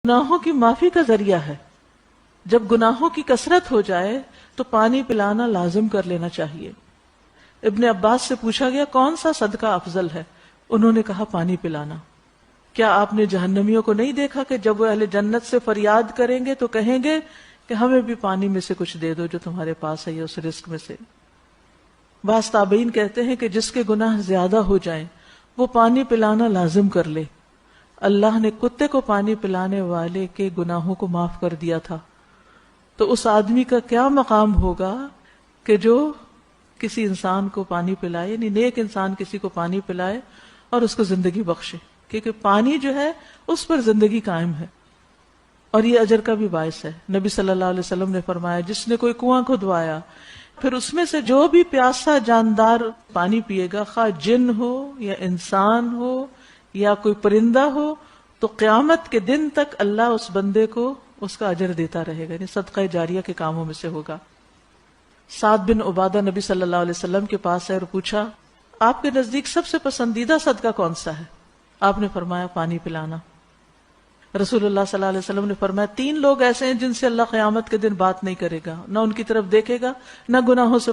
گناہوں کی معافی کا ذریعہ ہے. جب گناہوں کی کثرت ہو جائے تو پانی پلانا لازم کر لینا چاہیے. ابن عباس سے پوچھا گیا کون سا صدقہ افضل ہے؟ انہوں نے کہا پانی پلانا. کیا آپ نے جہنمیوں کو نہیں دیکھا کہ جب وہ اہل جنت سے فریاد کریں گے تو کہیں گے کہ ہمیں بھی پانی میں سے کچھ دے دو جو تمہارے پاس ہے یا اس رزق میں سے. بعض تابعین کہتے ہیں کہ جس کے گناہ زیادہ ہو جائیں وہ پانی پلانا لازم کر لے. اللہ نے کتے کو پانی پلانے والے کے گناہوں کو معاف کر دیا تھا، تو اس آدمی کا کیا مقام ہوگا کہ جو کسی انسان کو پانی پلائے، یعنی نیک انسان کسی کو پانی پلائے اور اس کو زندگی بخشے، کیونکہ پانی جو ہے اس پر زندگی قائم ہے اور یہ اجر کا بھی باعث ہے. نبی صلی اللہ علیہ وسلم نے فرمایا جس نے کوئی کنواں کھدوایا پھر اس میں سے جو بھی پیاسا جاندار پانی پیے گا، خواہ جن ہو یا انسان ہو یا کوئی پرندہ ہو، تو قیامت کے دن تک اللہ اس بندے کو اس کا اجر دیتا رہے گا، یعنی صدقہ جاریہ کے کاموں میں سے ہوگا. سعد بن عبادہ نبی صلی اللہ علیہ وسلم کے پاس ہے اور پوچھا آپ کے نزدیک سب سے پسندیدہ صدقہ کون سا ہے؟ آپ نے فرمایا پانی پلانا. رسول اللہ صلی اللہ علیہ وسلم نے فرمایا 3 لوگ ایسے ہیں جن سے اللہ قیامت کے دن بات نہیں کرے گا، نہ ان کی طرف دیکھے گا، نہ گناہوں سے